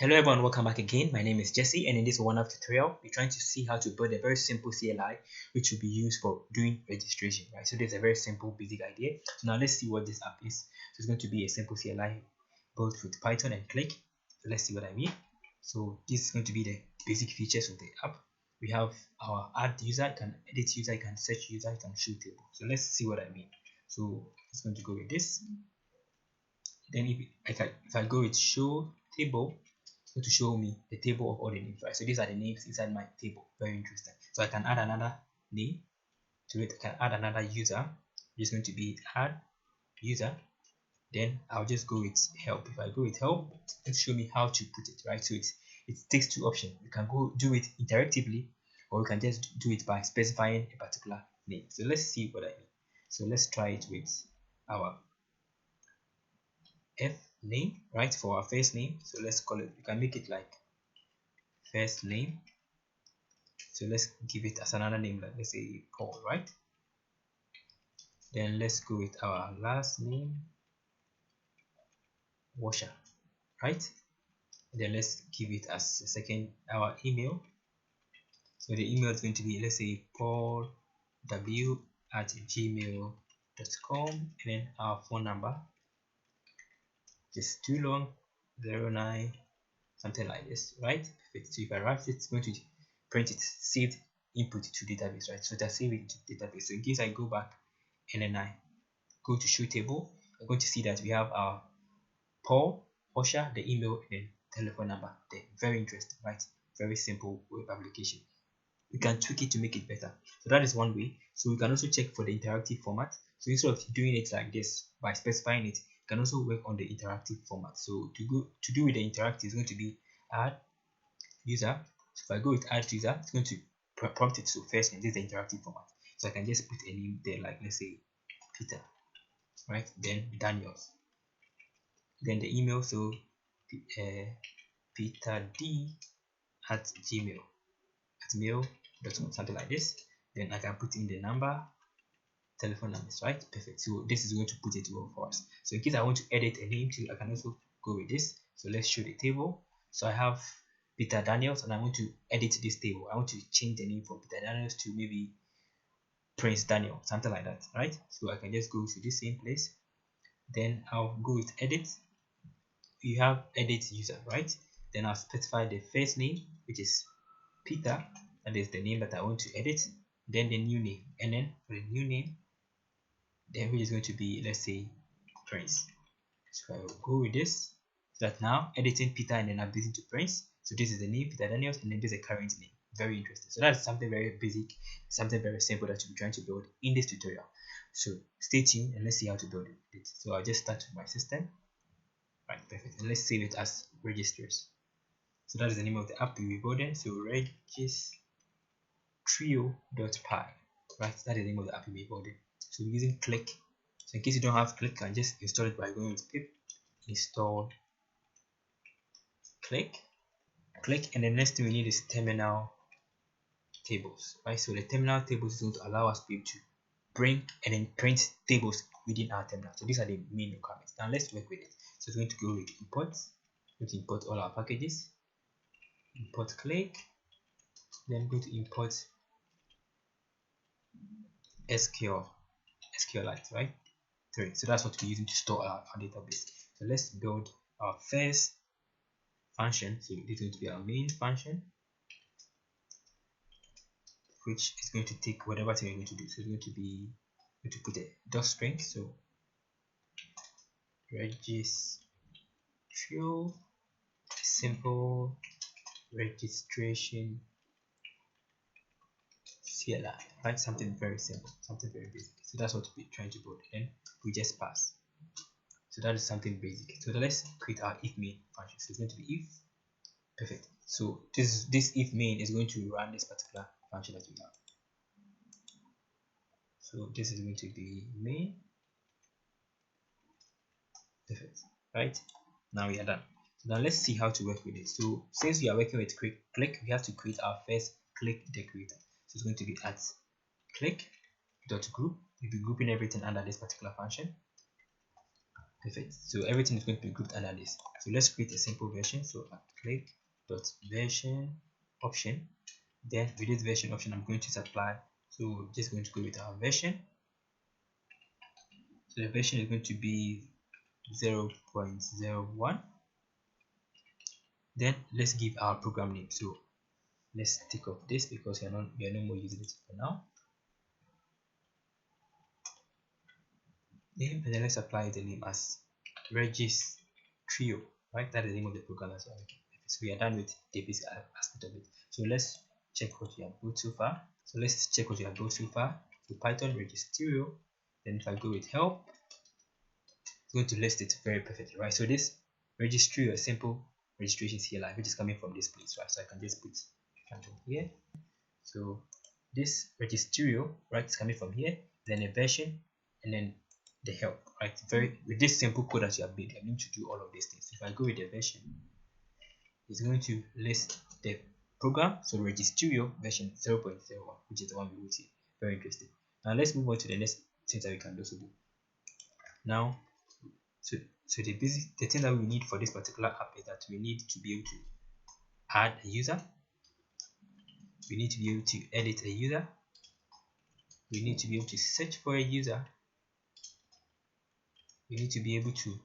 Hello everyone, welcome back again. My name is Jesse, and in this one-off tutorial, we're trying to see how to build a very simple CLI which will be used for doing registration, right? So there's a very simple basic idea. So now let's see what this app is. So it's going to be a simple CLI built with Python and Click. So let's see what I mean. So this is going to be the basic features of the app. We have our add user, you can edit user, you can search user, you can show table. So let's see what I mean. So it's going to go with this. Then if I go with show table, it's going to show me the table of all the names, right? So these are the names inside my table. Very interesting. So I can add another name to it. I can add another user. It's going to be add user. Then I'll just go with help. If I go with help, it's show me how to put it, right? So it takes two options. You can go do it interactively, or you can just do it by specifying a particular name. So let's see what I mean. So let's try it with our F name, right, for our first name. So let's call it, you can make it like first name. So let's give it as another name, like let's say Paul, right? Then let's go with our last name, Washer, right? Then let's give it as a second our email. So the email is going to be, let's say paulw@gmail.com, and then our phone number, just too long, 09 something like this, right? Perfect. So if I write it, it's going to print it saved input to database, right? So that's saved to database. So in case I go back and then I go to show table, I'm going to see that we have our Paul, Osha, the email, and telephone number there. Very interesting, right? Very simple web application. We can tweak it to make it better. So that is one way. So we can also check for the interactive format. So instead of doing it like this by specifying it, you can also work on the interactive format. So to do with the interactive, is going to be add user. So if I go with add user, it's going to prompt it to first name. This is the interactive format. So I can just put a name there, like let's say Peter, right? Then Daniels. Then the email, so peterd@gmail.com, something like this. Then I can put in the number, telephone numbers, right? Perfect. So this is going to put it well for us. So in case I want to edit a name too, I can also go with this. So let's show the table. So I have Peter Daniels, and I want to edit this table. I want to change the name from Peter Daniels to maybe Prince Daniel, something like that, right? So I can just go to this same place. Then I'll go with edit. You have edit user, right? Then I'll specify the first name, which is Peter, and is the name that I want to edit. Then the new name, and then for the new name, then which is going to be, let's say, Prince. So I will go with this, so that now editing Peter and then updating to Prince. So this is the name, Peter Daniels, and then this is the current name. Very interesting. So that's something very basic, something very simple that we'll be trying to build in this tutorial. So stay tuned and let's see how to build it. So I'll just start with my system. Right, perfect. And let's save it as registers. So that is the name of the app we building. So J-Secur1ty, right? That is the name of the app we building. So we're using Click. So in case you don't have Click, you can just install it by going with pip install Click, and the next thing we need is terminal tables, right? So the terminal tables is going to allow us to be able to bring and then print tables within our terminal. So these are the main requirements. Now let's work with it. So it's going to go with import. Going to import all our packages. Import Click. Then go to import SQLite, right? 3. So that's what we're using to store our database. So let's build our first function. So this is going to be our main function, which is going to take whatever thing we're going to do. So it's going to be going to put a dot string. So registration, simple registration CLI, right? Something very simple, something very basic. So that's what we're trying to build. Then we just pass. So that is something basic. So let's create our if main function. So it's going to be if. Perfect. So this if main is going to run this particular function that we have. So this is going to be main. Perfect. Right. Now we are done. So now let's see how to work with it. So since we are working with Click, we have to create our first Click decorator. So it's going to be at click.group. We'll be grouping everything under this particular function. Perfect. So everything is going to be grouped under this. So let's create a simple version. So I click dot version option. Then with this version option, I'm going to supply. So just going to go with our version. So the version is going to be 0.01. Then let's give our program name. So let's take off this because we are no more using it for now. And then let's apply the name as Registrio, right? That is the name of the program as well. Okay. So we are done with the basic aspect of it. So let's check what we have built so far. So let's check what we have built so far. So Python Registrio. Then if I go with help, it's going to list it very perfectly, right? So this Registrio, a simple registration CLI, which is coming from this place, right? So I can just put here. So this Registrio, right, is coming from here. Then a version, and then the help, right? With this simple code that you have made, I'm going to do all of these things. If I go with the version, it's going to list the program. So Registrio version 0.01, which is the one we will see. Very interesting. Now let's move on to the next thing that we can also do. Now, so the thing that we need for this particular app is that we need to be able to add a user. We need to be able to edit a user. We need to be able to search for a user. You need to be able to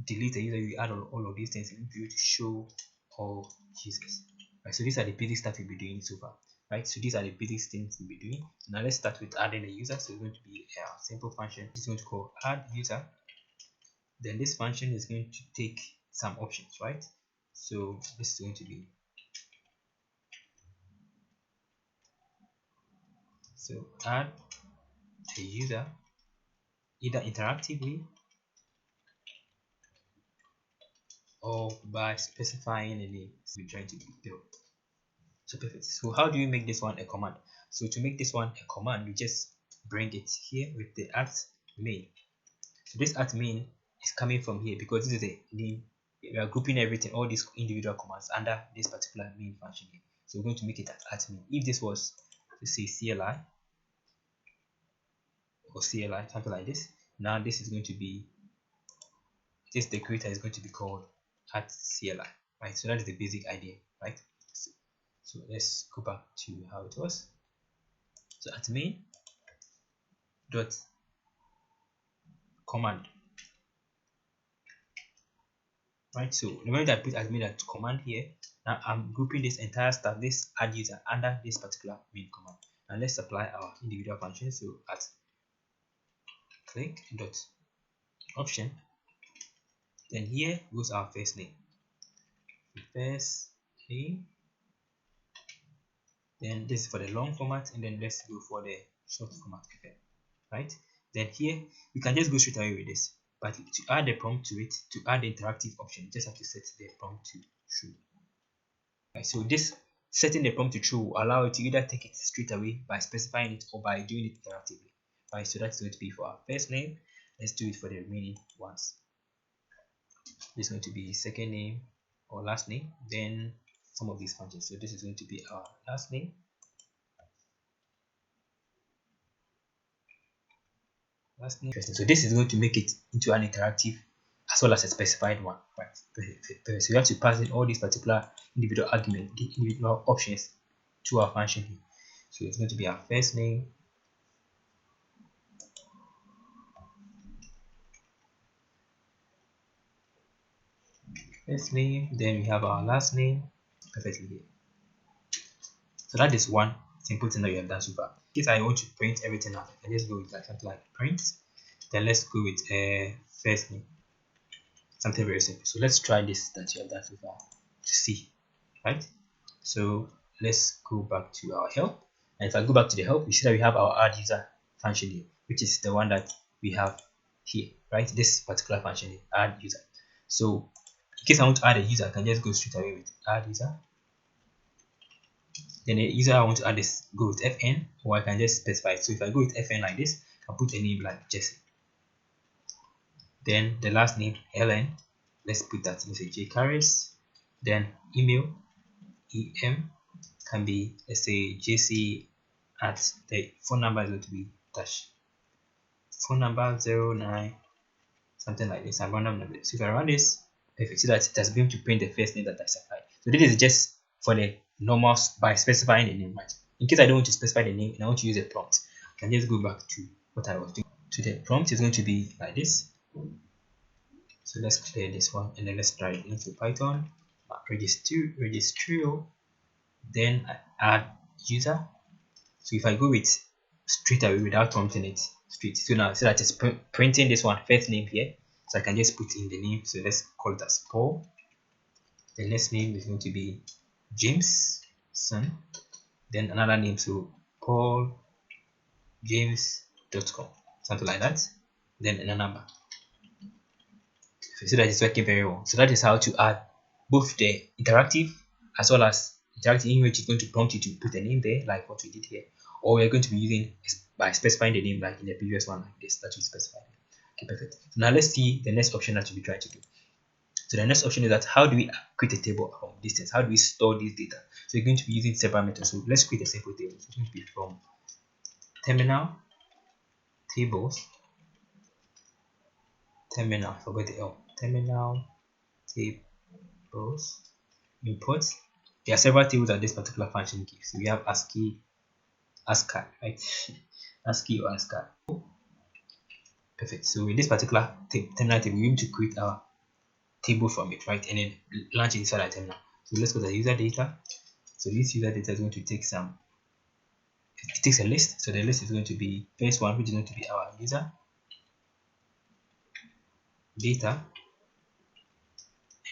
delete a user. You add all of these things. You need to be able to show all users. Right. So these are the basic stuff we'll be doing so far. Right. So these are the basic things we'll be doing. Now let's start with adding a user. So it's going to be a simple function. It's going to call add user. Then this function is going to take some options, right? So this is going to be add a user either interactively or by specifying a name we're trying to build. So perfect. So how do you make this one a command? So to make this one a command, we just bring it here with the @main. So this @main is coming from here because this is the name. We are grouping everything, all these individual commands under this particular main function here. So we're going to make it @main. If this was, let's say, CLI or CLI, something like this, now this is going to be, this decorator is going to be called @CLI, right? So that is the basic idea, right? So let's go back to how it was. So @main dot command, right? So remember that I put @main dot command here. Now I'm grouping this entire stuff, this add user, under this particular main command. And let's apply our individual functions. So at click dot option, then here goes our first name. Then this is for the long format, and then let's go for the short format, okay, right? Then here we can just go straight away with this, but to add the prompt to it, to add the interactive option, you just have to set the prompt to true. Right, so this setting the prompt to true will allow it to either take it straight away by specifying it or by doing it interactively. Right, so that's going to be for our first name. Let's do it for the remaining ones. This is going to be second name or last name, then some of these functions. So this is going to be our last name. So this is going to make it into an interactive as well as a specified one, right? So you have to pass in all these particular individual arguments, individual options to our function here. So it's going to be our first name, then we have our last name perfectly here. So that is one simple thing that we have done so far. If I want to print everything out, I can just go with like something like print. Then let's go with first name, something very simple. So let's try this that you have done so far to see, right? So let's go back to our help, and if I go back to the help, we see that we have our add user function here, which is the one that we have here, right? This particular function here, add user. So in case I want to add a user, I can just go straight away with add user. Then the user I want to add this, go with fn, or I can just specify it. So if I go with fn like this, I can put a name like Jesse. Then the last name Helen, let's put that, let's say JCharis. Then email em can be, let's say, JC at the phone number is going to be dash phone number 09 something like this, and random number. So if I run this, perfect, so that it has been to print the first name that I supplied. So this is just for the normal by specifying the name, right? In case I don't want to specify the name and I want to use a prompt, I can just go back to what I was doing. So the prompt is going to be like this. So let's clear this one and then let's try it into Python. Registro, then I add user. So if I go with straight away without prompting it straight, so now so that it's printing this one first name here, so I can just put in the name. So let's call it as Paul. The next name is going to be Jameson, then another name, so Paul James.com, something like that, then a number. So that it's working very well. So that is how to add both the interactive as well as interactive, in which is going to prompt you to put a name there, like what we did here, or we're going to be using by specifying the name like in the previous one, like this that we specified. Okay, perfect. So now let's see the next option that we'll be trying to do. So the next option is that how do we create a table from distance? How do we store this data? So we're going to be using several methods. So let's create a simple table. So it's going to be from terminal tables, forget the L, terminal tables import. There are several tables that this particular function gives. So we have ASCII, right? ASCII or ASCII. Perfect. So in this particular terminal table, we need to create our table from it, right? And then launch it inside our terminal. So let's go to the user data. So this user data is going to take some, it takes a list. So the list is going to be first one, which is going to be our user data,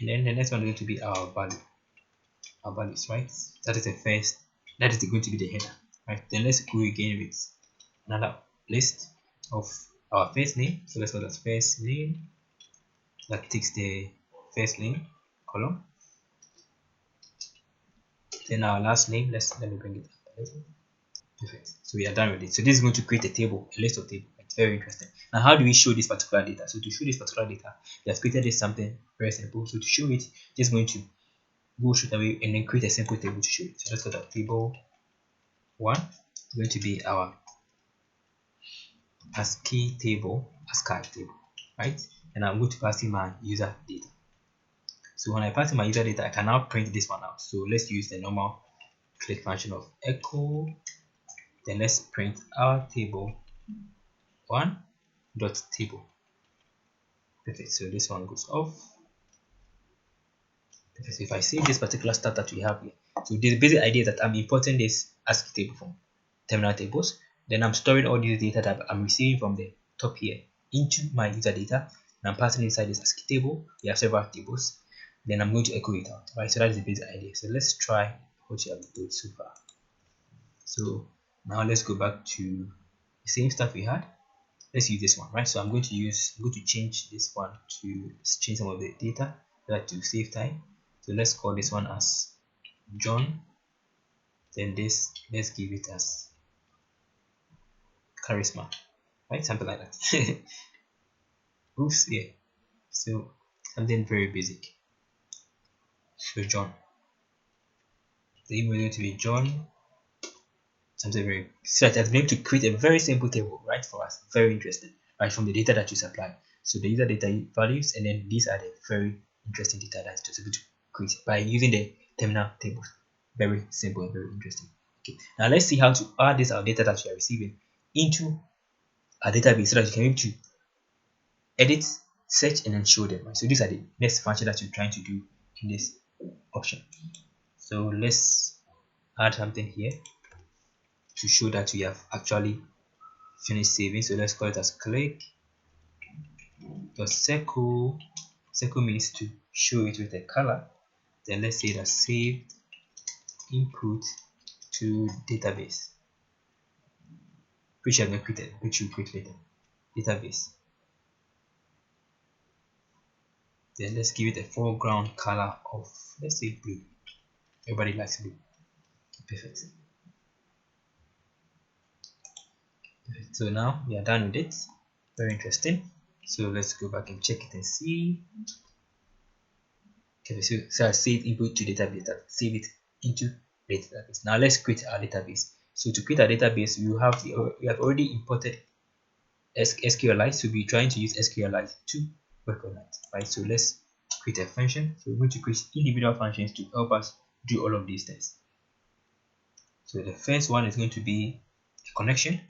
and then the next one is going to be our value, our values, right? That is the first, that is going to be the header, right? Then let's go again with another list of our first name. So let's go to first name, that takes the first name column. Then our last name, let me bring it up a little. Perfect. So we are done with it. So this is going to create a table, a list of tables. It's very interesting. Now, how do we show this particular data? So to show this particular data, we have created this something very simple. So to show it, just going to go straight away and then create a simple table to show it. So let's go to table 1. It's going to be our ASCII table, right? And I'm going to pass in my user data. So when I pass in my user data, I can now print this one out. So let's use the normal click function of echo. Then let's print our table 1.table. Perfect. So this one goes off. Perfect. So if I save this particular start that we have here, so the basic idea is that I'm importing this ASCII table from terminal tables. Then I'm storing all this data that I'm receiving from the top here into my user data, and I'm passing inside this ASCII table. We have several tables. Then I'm going to echo it out, right? So that is the basic idea. So let's try what you have done so far. So now let's go back to the same stuff we had. Let's use this one, right? So I'm going to change this one to change some of the data so that to save time. So let's call this one as John. Then this, let's give it as charisma, right? Something like that. Oops, yeah. So something very basic. So John. The email is going to be John. Something very, so that I'm going to create a very simple table, right, for us. Very interesting, right, from the data that you supply. So the user data values, and then these are the very interesting data that's just able to create by using the terminal tables. Very simple and very interesting. Okay, now let's see how to add this our data that you are receiving into a database so that you can be able to edit, search, and then show them. Right? So these are the next function that you're trying to do in this option. So let's add something here to show that we have actually finished saving. So let's call it as click. Circle means to show it with a color. Then let's say that saved input to database, which I have not created, which will create later. Database. Then let's give it a foreground color of, let's say, blue. Everybody likes blue. Perfect. So now we are done with it. Very interesting. So let's go back and check it and see. Okay, so I save input to database, save it into the database. Now let's create our database. So to create our database, we have already imported SQLite. So we'll be trying to use SQLite to work on that, right? So let's create a function. So we're going to create individual functions to help us do all of these things. So the first one is going to be a connection.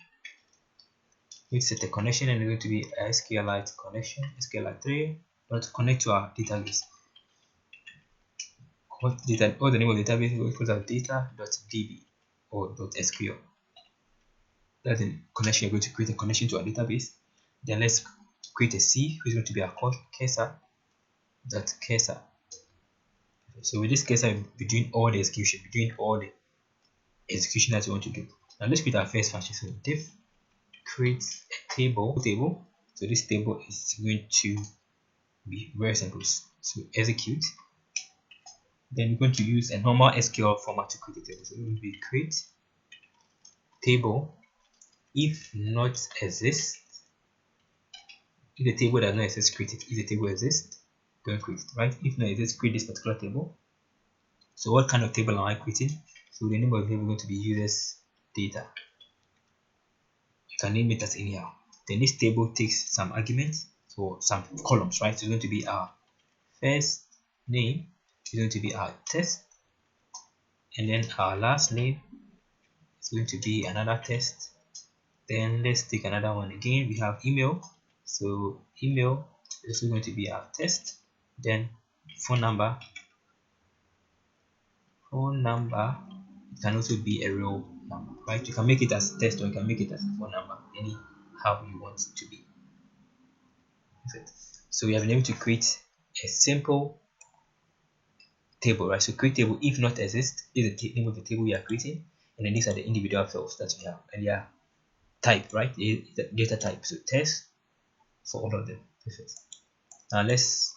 We set a connection, and it's going to be a SQLite connection, SQLite3, to connect to our database. What the name of the database is equals data.db or .sql. That's the connection. You're going to create a connection to our database. Then let's create a C, which is going to be our cursor. So with this cursor, we'll be doing all the execution, that you want to do. Now let's create our first function. So diff create a table. So this table is going to be very simple. So execute. Then we're going to use a normal SQL format to create a table. So we're going to be create table if not exist. If the table does not exist, create it. If the table exists, don't create it, right? If not exist, create this particular table. So what kind of table am I creating? So the name of the table is going to be users data. You can name it as anyhow. Then this table takes some arguments, so some columns, right? So it's going to be our first name, is going to be our test, and then our last name is going to be another test. Then let's take another one again. We have email, so email is going to be our test. Then phone number can also be a real number, right? You can make it as test, or you can make it as a phone number, anyhow you want it to be. So we have been able to create a simple table, right? So create table if not exist is the name of the table we are creating, and then these are the individual fields that we have, and they are type, right? The data type. So test for all of them. Perfect. Now let's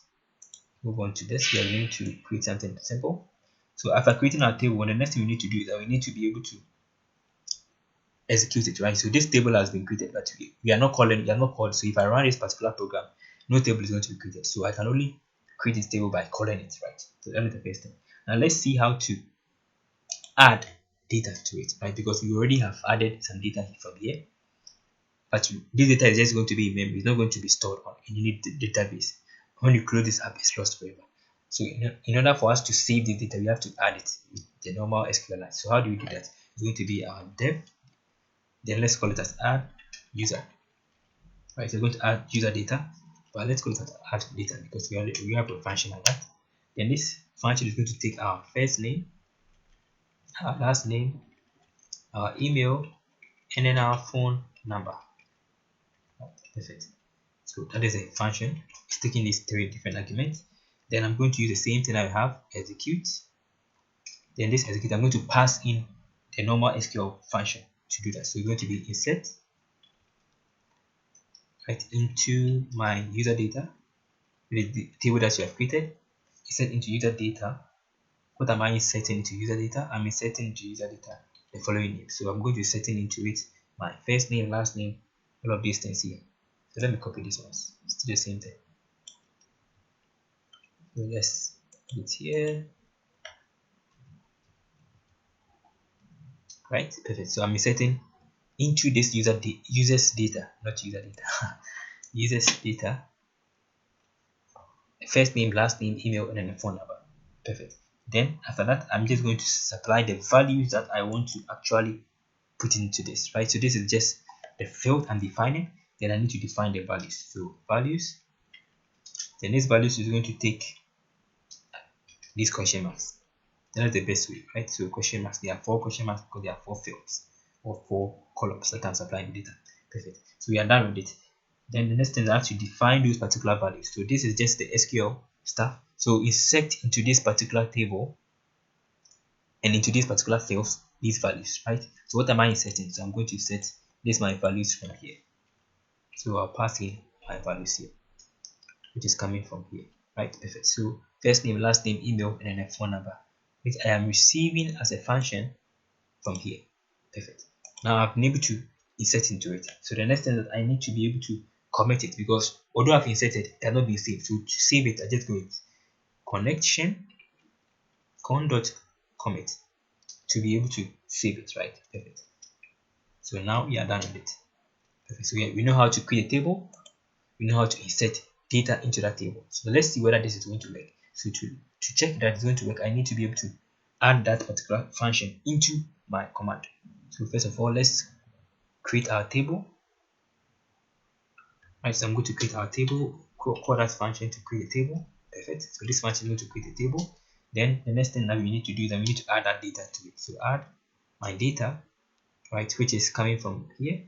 move on to this. We are going to create something simple. So after creating our table, the next thing we need to do is that we need to be able to execute it, right? So this table has been created, but we are not called. So if I run this particular program, no table is going to be created. So I can only create this table by calling it, right? So that is the first thing. Now let's see how to add data to it, right? Because we already have added some data from here, but this data is just going to be in memory. It's not going to be stored on any database. When you close this app, it's lost forever. So in order for us to save the data, we have to add it with the normal SQLite. So how do we do that? It's going to be our dev. Then let's call it as add user. Right, so we're going to add user data, but let's call it as add data because we have a function like that. Then this function is going to take our first name, our last name, our email, and then our phone number. Perfect. So that is a function. It's taking these 3 different arguments. Then I'm going to use the same thing I have, execute. Then this execute, I'm going to pass in the normal SQL function to do that. So it's going to be insert right into my user data, the table that you have created. Insert into user data. What am I inserting into user data? I'm inserting into user data the following name. So I'm going to be setting into it my first name, last name, all of these things here. So let me copy this one. It's still the same thing. So let's put it here. Right, perfect. So I'm inserting into this users data, users data, first name, last name, email, and then a phone number. Perfect. Then after that, I'm just going to supply the values that I want to actually put into this, right? So this is just the field I'm defining. Then I need to define the values. So values. Then this values is going to take these question marks. That's the best way, right? So question marks, there are 4 question marks because there are 4 fields or 4 columns that I'm supplying data. Perfect. So we are done with it. Then the next thing is I have to define those particular values. So this is just the SQL stuff. So insert into this particular table and into these particular fields these values, right? So what am I inserting? So I'm going to set this my values from here. So I'll pass in my values here, which is coming from here, right? Perfect. So first name, last name, email, and then a phone number, which I am receiving as a function from here. Perfect. Now I've been able to insert into it. So the next thing is that I need to be able to commit it, because although I've inserted, it cannot be saved. So to save it, I just go with connection con.commit to be able to save it, right? Perfect. So now we are done with it. Perfect. So we know how to create a table, we know how to insert data into that table. So let's see whether this is going to work. So to check that it's going to work, I need to be able to add that particular function into my command. So first of all, let's create our table. Right, so I'm going to create our table, call that function to create a table. Perfect. So this function is going to create a table. Then the next thing that we need to do is that we need to add that data to it. So add my data, right, which is coming from here,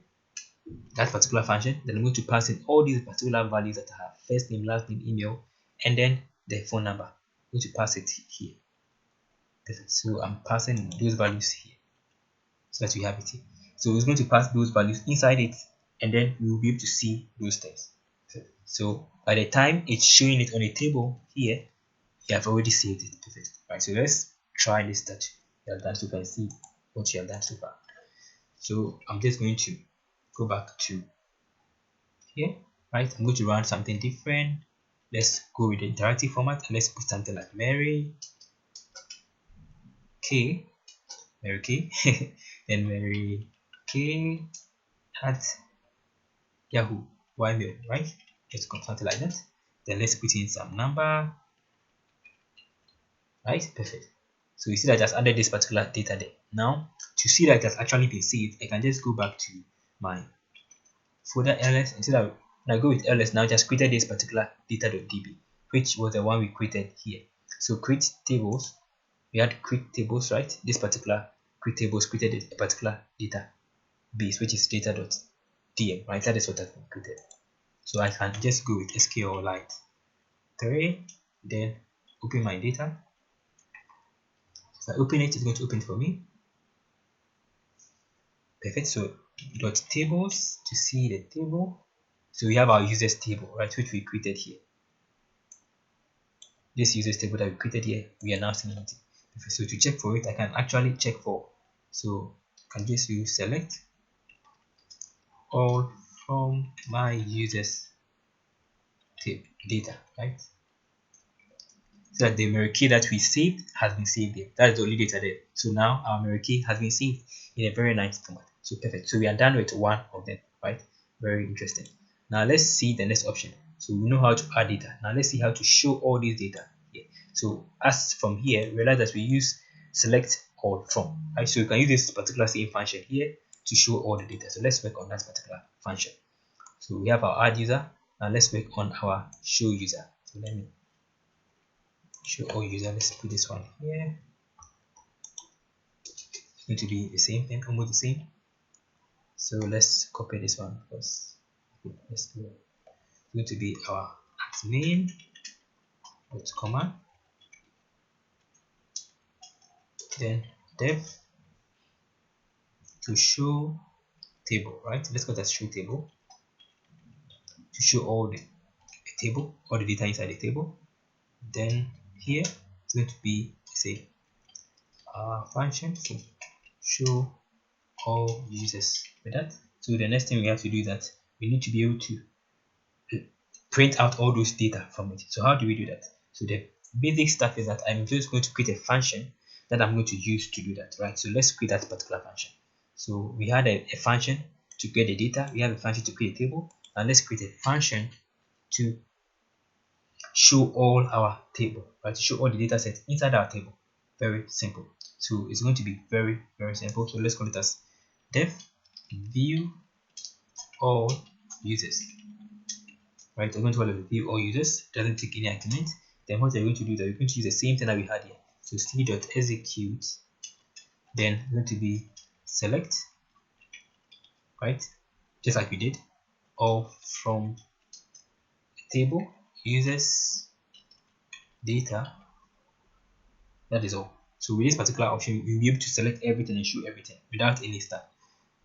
that particular function. Then I'm going to pass in all these particular values that I have: first name, last name, email, and then the phone number. I'm going to pass it here. Perfect. So I'm passing those values here so that we have it here. So it's going to pass those values inside it, and then we will be able to see those things. So by the time it's showing it on a table here, you have already saved it. Perfect. Right, so let's try this that you have done so far and see what you have done so far. So I'm just going to go back to here. Right, I'm going to run something different. Let's go with the interactive format and let's put something like Mary K, then Mary K at Yahoo Ymail, right? Let's go something like that. Then let's put in some number, right? Perfect. So you see that I just added this particular data there. Now to see that it has actually been saved, I can just go back to my folder ls. Instead of when I go with ls, now just created this particular data.db, which was the one we created here. So create tables, we had create tables, right? This particular create tables created a particular database, which is data.dm, right? That is what has been created. So I can just go with SQLite 3, then open my data. If I open it, it's going to open for me. Perfect. So dot tables to see the table. So we have our users table, right, which we created here. This users table that we created here, we are now seeing it. Perfect. So to check for it, I can actually check for. So I can just use select all from my users data, right? So that the Mary Kay that we saved has been saved there. That is the only data there. So now our Mary Kay has been saved in a very nice format. So perfect. So we are done with one of them, right? Very interesting. Now let's see the next option. So we know how to add data. Now let's see how to show all these data here. So as from here, realize that we use select all from, right? So you can use this particular same function here to show all the data. So let's work on that particular function. So we have our add user. Now let's work on our show user. So let me show all user. Let's put this one here. It's going to be the same thing, almost the same. So let's copy this one first. Let's do it. It's going to be our admin command, then dev to show table, right? Let's go to show table to show all the table, all the data inside the table. Then here it's going to be say function to show all users with that. So the next thing we have to do is that we need to be able to print out all those data from it. So how do we do that? So the basic stuff is that I'm just going to create a function that I'm going to use to do that, right? So let's create that particular function. So we had a function to get the data, we have a function to create a table, and let's create a function to show all our table, right? To show all the data sets inside our table. Very simple. So it's going to be very, very simple. So let's call it as def view all users, right? We're going to call it view all users, doesn't take any argument. Then what we're going to do is that we're going to use the same thing that we had here. So c.execute, then we're going to be select, right? Just like we did, all from table users data. That is all. So with this particular option, you'll be able to select everything and show everything without any stuff.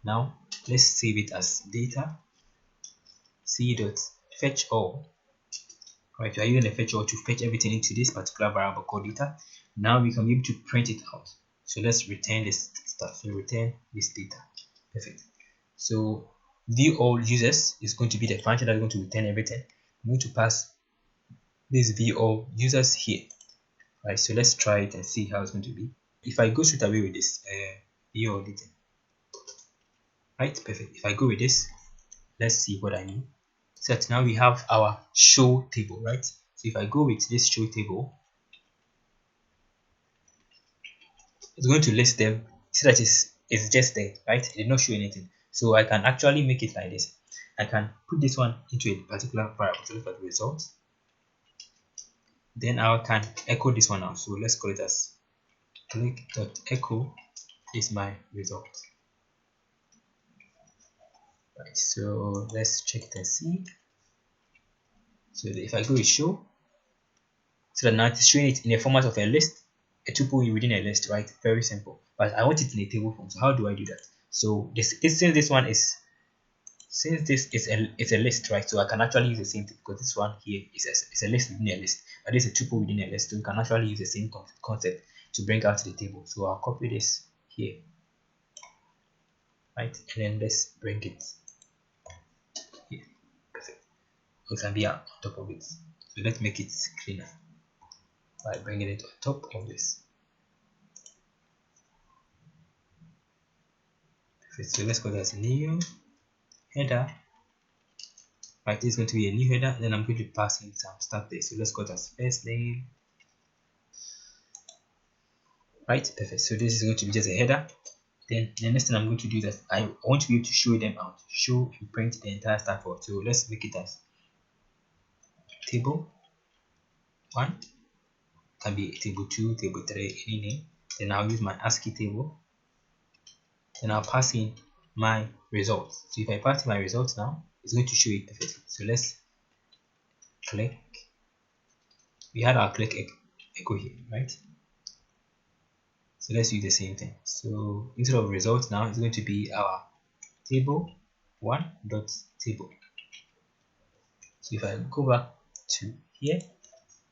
Now let's save it as data c.fetch all. Right, we are using the fetch all to fetch everything into this particular variable called data. Now we can be able to print it out. So let's return this stuff. So return this data. Perfect. So view all users is going to be the function that's going to return everything. I'm going to pass this view all users here. Right, so let's try it and see how it's going to be. If I go straight away with this view all data, right, perfect. If I go with this, let's see what I mean. So that now we have our show table, right? So if I go with this show table, it's going to list them. See that it's just there, right? It did not show anything. So I can actually make it like this. I can put this one into a particular variable to look at the result. Then I can echo this one out. So let's call it as click.echo is my result. Right, so let's check it and see. So if I go with show, so that now it's showing it in a format of a list, a tuple within a list, right? Very simple. But I want it in a table form. So how do I do that? So since this one is, since this is it's a list, right? So I can actually use the same thing, because this one here is a list within a list, but this is a tuple within a list. So we can actually use the same concept to bring out the table. So I'll copy this here, right? And then let's bring it here. Perfect. So it can be on top of it. So let's make it cleaner by bringing it on top of this. Perfect. So let's call that a new header. Right, this is going to be a new header. Then I'm going to pass in some stuff there. So let's call that first name. Right, perfect. So this is going to be just a header. Then the next thing I'm going to do is that I want to be able to show them out, show and print the entire stuff out. So let's make it as table 1, can be table 2, table 3, any name. Then I'll use my ASCII table. Then I'll pass in my results. So if I pass in my results now, it's going to show it perfectly. So let's click. We had our click echo here, right? So let's use the same thing. So instead of results now, it's going to be our table 1.table. So if I go back to here,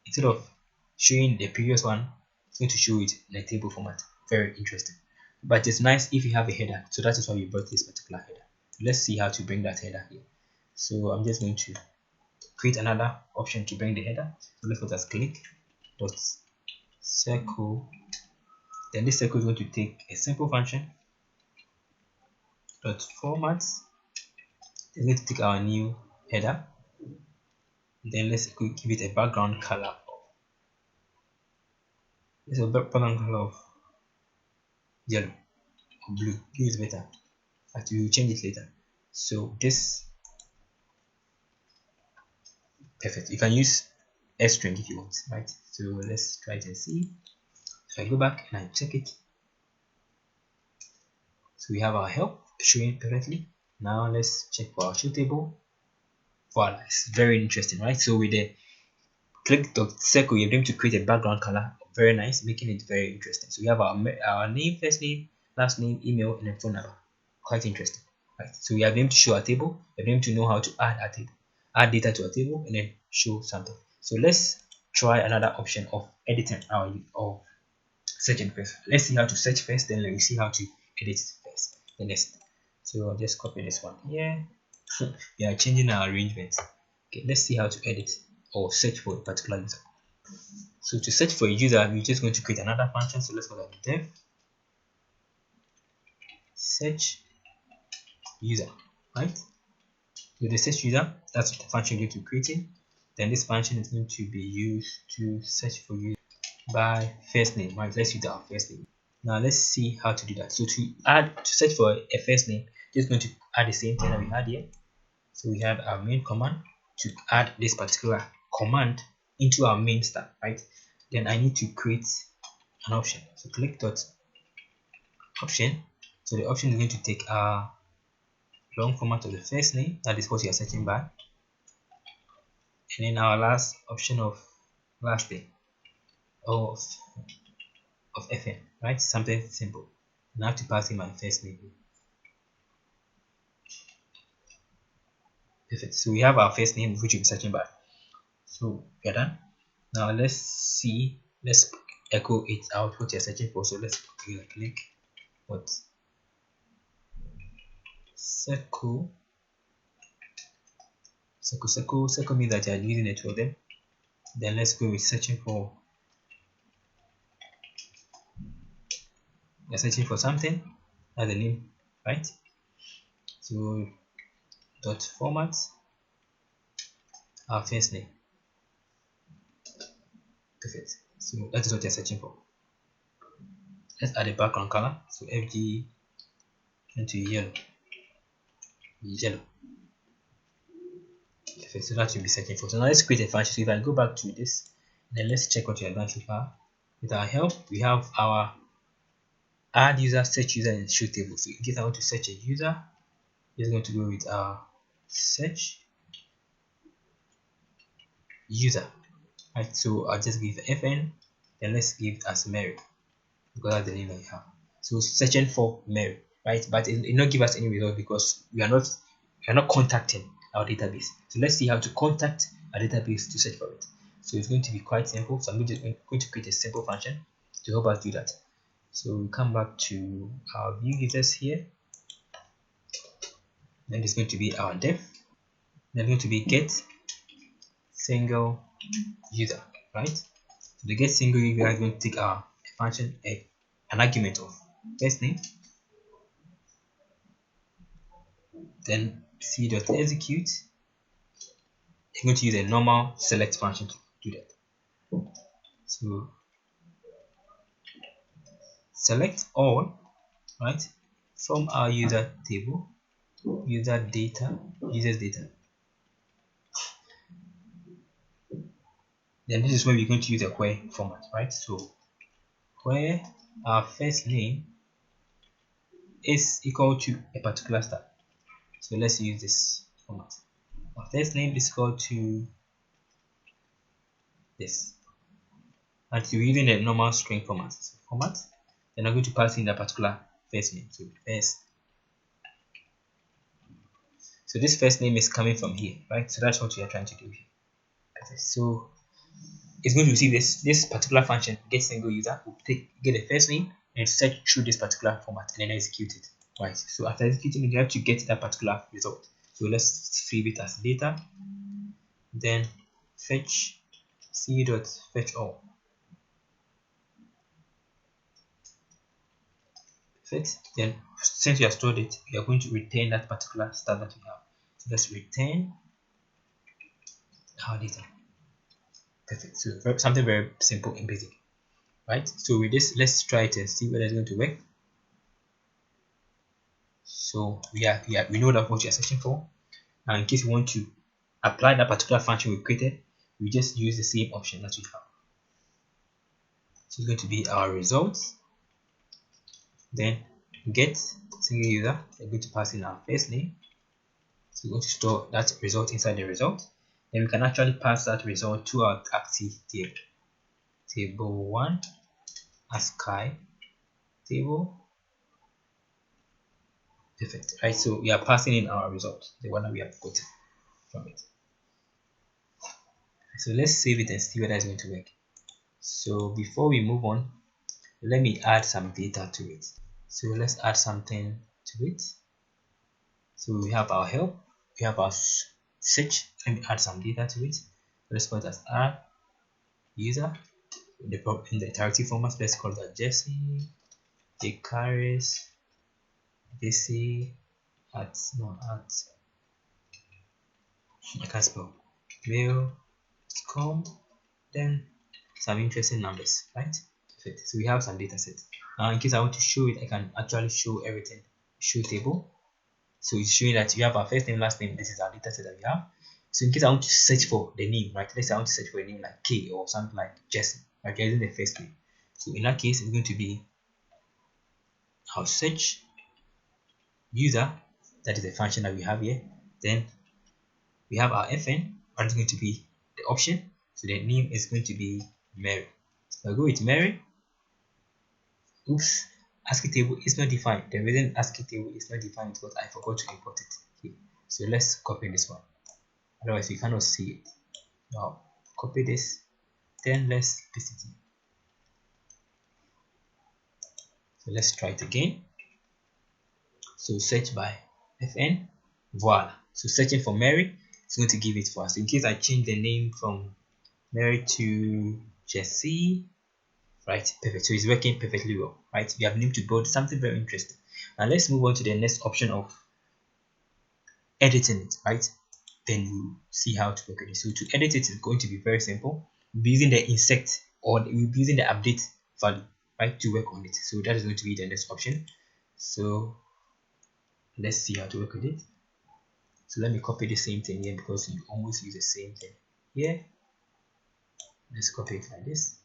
instead of showing the previous one, it's going to show it in a table format. Very interesting. But it's nice if you have a header. So that is why we brought this particular header. Let's see how to bring that header here. So I'm just going to create another option to bring the header. So let's put as click.circle. Then this circle is going to take a simple function dot format. It's going to take our new header. Then let's give it a background color. It's a background color of yellow or blue. Blue is better, but we will change it later. So this, perfect. You can use a string if you want, right? So let's try it and see. So I go back and I check it. So we have our help showing perfectly. Now let's check for our show table. Voila, it's very interesting, right? So with the click.circle, you're going to create a background color. Very nice, making it very interesting. So we have our name, first name, last name, email, and then phone number. Quite interesting, right? So we are able to show a table. We're able to know how to add a table, add data to a table, and then show something. So let's try another option of editing our or searching first. Let's see how to search first, then let me see how to edit first. The next. So I'll just copy this one here. We are changing our arrangements. Okay, let's see how to edit or search for a particular user. So to search for a user, we're just going to create another function. So let's go to dev search user, right? So the search user, that's the function you're going to create in. Then this function is going to be used to search for user by first name, right? Let's use our first name. Now let's see how to do that. So to search for a first name, just going to add the same thing that we had here. So we have our main command to add this particular command into our main stack, right? Then I need to create an option. So click dot option. So the option is going to take our long format of the first name, that is what you are searching by, and then our last option of last name of FN, right? Something simple. Now I have to pass in my first name. Perfect. So we have our first name which we'll be searching by. So we're done. Now let's echo it out what you're searching for. So let's click what circle means that you're using the two of them. Then let's go with searching for, you're searching for something, that's the name, right? So dot format, our first name. Perfect. So that is what you're searching for. Let's add a background color. So FG into yellow. Perfect. So that you'll be searching for. So now let's create a function. So if I go back to this, then let's check what we have done so far. With our help, we have our add user, search user, and show table. So in case I want to search a user, just going to go with our search user. Right. So I'll just give FN, and let's give it as Mary, because that's the name that we have. So searching for Mary, right? But it will not give us any result because we are not contacting our database. So let's see how to contact our database to search for it. So it's going to be quite simple. So I'm just going to create a simple function to help us do that. So we come back to our view users here. Then it's going to be our def. Then going to be get single user, right? So the get single user is going to take our function an argument of first name, then c.execute. I'm going to use a normal select function to do that. So select all, right, from our user table, users data. Then this is where we're going to use a where format, right? So where our first name is equal to a particular star. So let's use this format. Our first name is equal to this. And we're using the normal string format. So format, then I'm going to pass in that particular first name. So first. So this first name is coming from here, right? So that's what we are trying to do here. Okay, so it's going to receive this particular function, get single user, will get the first name and search through this particular format and then execute it. Right. So after executing it, you have to get that particular result. So let's save it as data. Then fetch c.fetch all. Perfect. Then since we have stored it, we are going to return that particular star that we have. So let's return our data. Perfect. So something very simple and basic. Right. So with this, let's try it and see whether it's going to work. So we know that what you are searching for. Now in case you want to apply that particular function we created, we just use the same option that we have. So it's going to be our results. Then get single user, we're going to pass in our first name. So we're going to store that result inside the result. Then we can actually pass that result to our active table. Table 1 ASCII table. Perfect. Right, so we are passing in our result, the one that we have gotten from it. So let's save it and see whether it's going to work. So before we move on, let me add some data to it. So let's add something to it. So we have our help, we have our search. Let me add some data to it. Let's call it as add user. In the interactive format, let's call that JCharisTech at I can't spell mail.com, then some interesting numbers, right? Perfect. So we have some data set. Now in case I want to show it, I can actually show everything. Show table. So it's showing that you have our first name, last name. This is our data set that we have. So in case I want to search for the name, right? Let's say I want to search for a name like K or something like Jesse, right? Using the first name. So in that case, it's going to be our search user. That is the function that we have here. Then we have our FN, and it's going to be the option. So the name is going to be Mary. So I'll go with Mary. Oops, ASCII table is not defined. The reason ASCII table is not defined is because I forgot to import it here. So let's copy this one. Otherwise, we cannot see it. Now, copy this. Then let's paste it in. So let's try it again. So search by FN. Voila. So searching for Mary, it's going to give it for us. In case I change the name from Mary to Jesse, right? Perfect. So it's working perfectly well, right? We have been able to build something very interesting. Now let's move on to the next option of editing it, right? then you see how to work with it. So to edit it is going to be very simple. We'll be using the insect, or we'll be using the update value, right, to work on it. So that is going to be the next option. So let's see how to work with it. So let me copy the same thing here, because you almost use the same thing here. Let's copy it like this.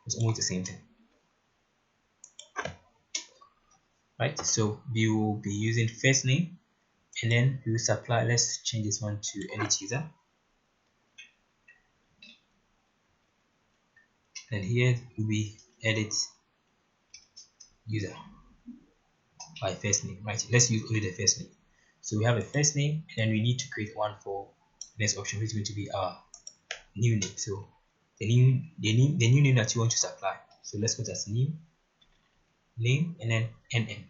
It's almost the same thing, right? So we will be using first name, and then we will supply. Let's change this one to edit user, and here will be edit user by first name, right? Let's use only the first name. So we have a first name, and then we need to create one for next option, which is going to be our new name. So the new name that you want to supply. So let's go to new name, and then NN.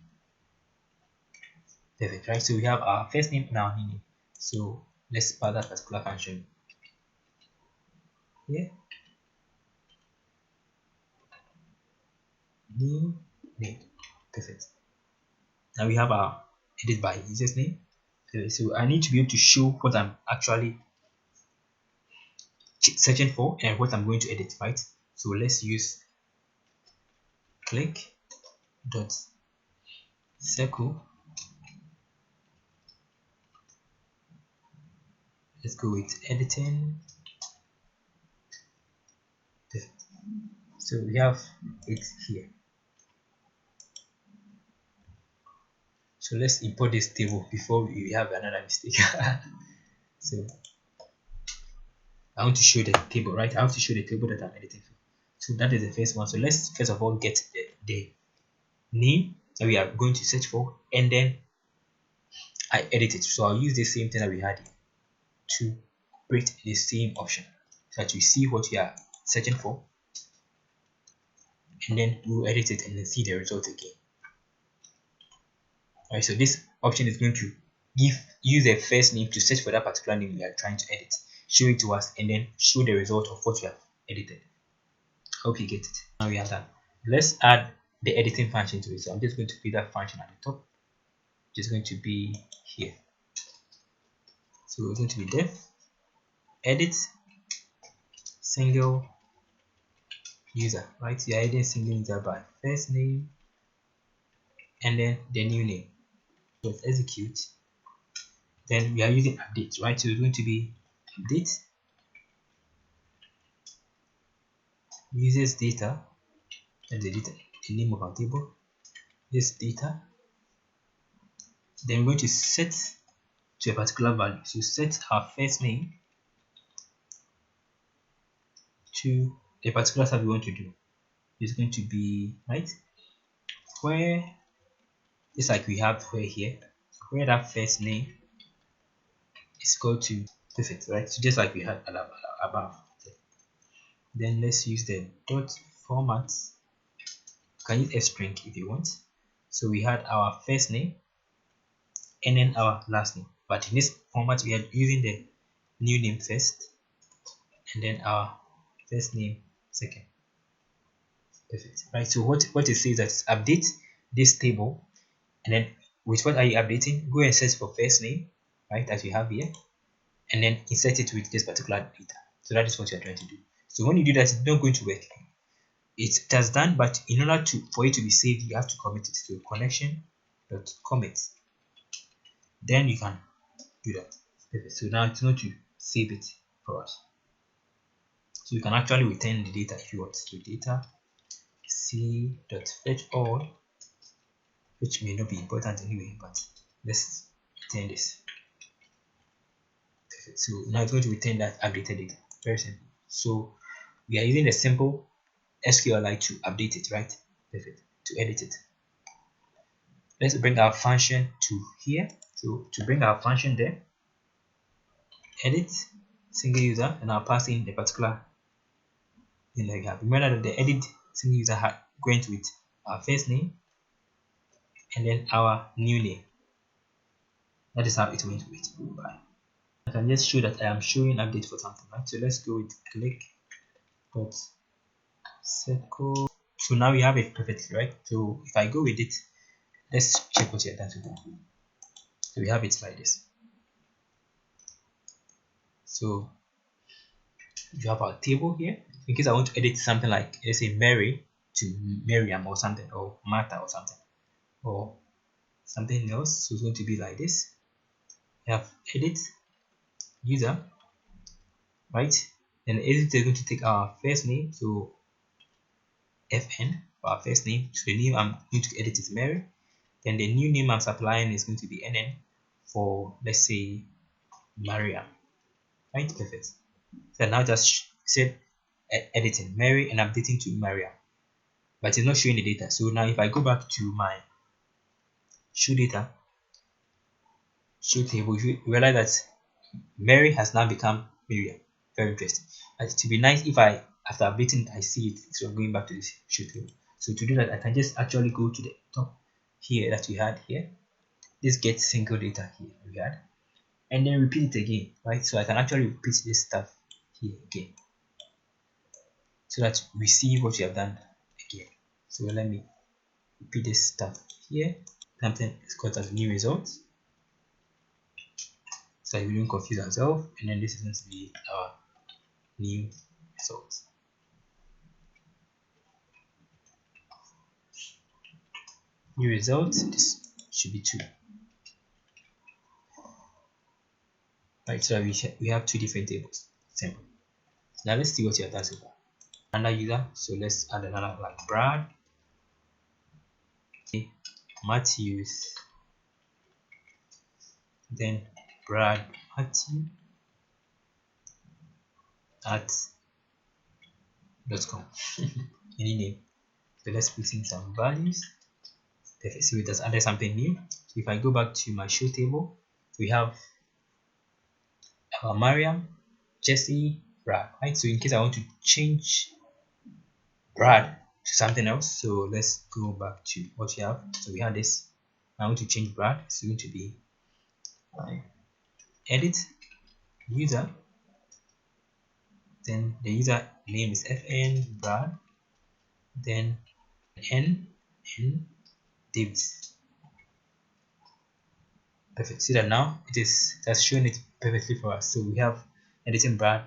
Perfect, right? So we have our first name and our new name. So let's pass that particular function here. New name. Perfect. Now we have our edit by user's name. So I need to be able to show what I'm actually searching for and what I'm going to edit, right? So let's use click dot circle. Let's go with editing. So we have it here. So let's import this table before we have another mistake. So I want to show the table, right? I want to show the table that I'm editing for. So that is the first one. So let's first of all get the name that we are going to search for, and then I edit it. So I'll use the same thing that we had here to create the same option, so that you see what we are searching for, and then we'll edit it and then see the result again. Alright, so this option is going to use the first name to search for that particular name we are trying to edit, show it to us, and then show the result of what we have edited. Hope you get it. Now we are done. Let's add the editing function to it. So I'm just going to put that function at the top, which is going to be here. So it's going to be def edit single user, right? You are editing single user by first name and then the new name. So let's execute. Then we are using update, right? So it's going to be update users data, and the name of our table, this data. Then we're going to set to a particular value. So set our first name to a particular type we want to do. It's going to be right where, just like we have where here, where that first name is equal to perfect, right? So just like we had above. Then let's use the dot format. You can use a string if you want. So we had our first name and then our last name, but in this format we are using the new name first and then our first name second. Perfect, right? So what it says that update this table, and then with what are you updating? Go and search for first name, right, as you have here, and then insert it with this particular data. So that is what you're trying to do. So when you do that, it's not going to work. It has done, but in order for it to be saved, you have to commit it to connection.commit. Then you can do that. Perfect. So now it's going to save it for us. So you can actually return the data if you want. So data c.fetchAll, which may not be important anyway, but let's return this. Perfect. So now it's going to return that updated data. Very simple. So we are using a simple SQLi to update it, right? Perfect. To edit it. Let's bring our function to here. So to bring our function there, edit single user, and I'll pass in the particular thing that we have. Remember that the edit single user went with our first name and then our new name. That is how it went with. I can just show that I am showing update for something, right? So let's go with click dot circle. So now we have it perfectly, right? So if I go with it, let's check what you have done to that. So we have it like this. So you have our table here. In case I want to edit something like, let's say Mary to Miriam or something, or Martha or something, or something else, so it's going to be like this. We have edit user, right? Then edit is going to take our first name, so FN for our first name. So the name I'm going to edit is Mary. Then the new name I'm supplying is going to be NN for, let's say, Maria, right? Perfect. So now just said editing Mary and updating to Maria, but it's not showing the data. So now if I go back to my show data, show table, you realize that Mary has now become Miriam. Very interesting. And it would be nice if I, after updating, I see it. So I'm going back to this show table. So to do that, I can just actually go to the top here that we had here. This get single data here we had, and then repeat it again, right? So I can actually repeat this stuff here again, so that we see what we have done again. So let me repeat this stuff here. Something is called as new results, so we don't confuse ourselves. And then this is going to be our new results. New results. This should be 2. Right, so we have 2 different tables. Simple. Now let's see what you have done so far. Another user, so let's add another like Brad, okay, Matthews, then Brad Matthew at .com. Any name. So let's put in some values. Perfect. So it has added something new. So if I go back to my show table, we have Mariam, Jesse, Brad, right? So in case I want to change Brad to something else, so let's go back to what we have. So we have this. I want to change Brad. It's going to be edit user, then the user name is FN Brad, then N Davis. Perfect. See that now that's showing it perfectly for us. So we have editing Brad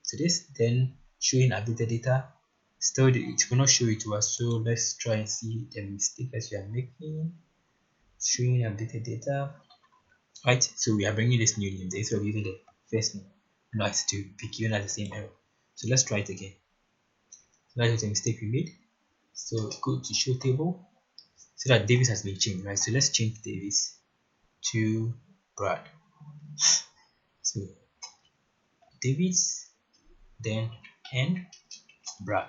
to this, then showing updated data. Still it will not show it to us, so let's try and see the mistake that we are making. Showing updated data, right? So we are bringing this new name instead of using the first name. Now it's to be given as the same error. So let's try it again. So that is a mistake we made. So go to show table, so that Davis has been changed, right? So let's change Davis to Brad. So Davis, then N Brad,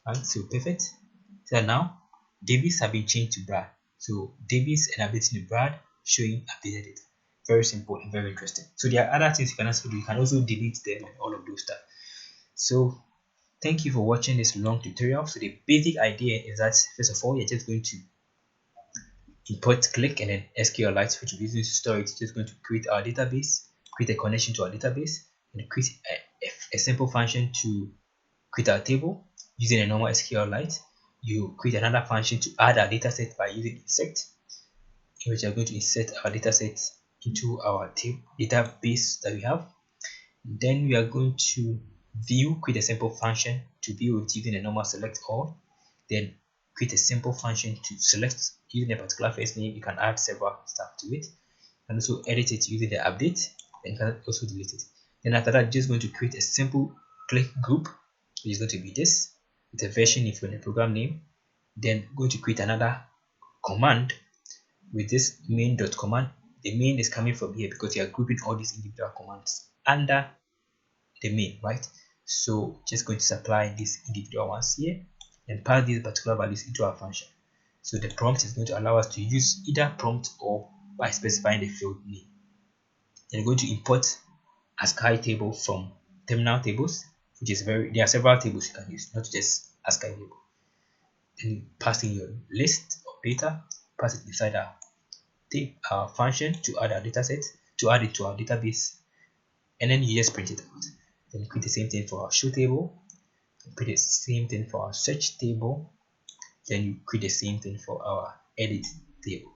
right? So perfect. So now Davis have been changed to Brad. So Davis and updating to Brad, showing updated data. Very simple and very interesting. So there are other things you can also do. You can also delete them and all of those stuff. So thank you for watching this long tutorial. So the basic idea is that first of all, you're just going to import click and then SQLite, which we're using to store it. Just going to create our database, create a connection to our database, and create a simple function to create our table using a normal SQLite. You create another function to add our dataset by using insert, in which you are going to insert our dataset into our database that we have. Then we are going to view, create a simple function to view it using a normal select all. Then create a simple function to select using a particular first name. You can add several stuff to it, and also edit it using the update, and you can also delete it. Then after that, just going to create a simple click group, which is going to be this with a version if you're in a program name. Then going to create another command with this main.command. The main is coming from here because you are grouping all these individual commands under the main, right? So just going to supply these individual ones here and pass these particular values into our function. So the prompt is going to allow us to use either prompt or by specifying the field name. Then we're going to import ASCII table from terminal tables, which is there are several tables you can use, not just ASCII table. Then you pass in your list of data, pass it inside our function to add our dataset, to add it to our database, and then you just print it out. Then create the same thing for our show table, create the same thing for our search table, then you create the same thing for our edit table.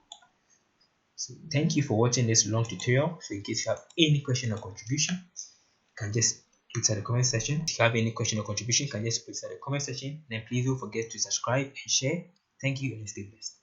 So thank you for watching this long tutorial. So in case you have any question or contribution, can just put inside the comment section. If you have any question or contribution, can just put inside the comment section. Then please don't forget to subscribe and share. Thank you and stay blessed.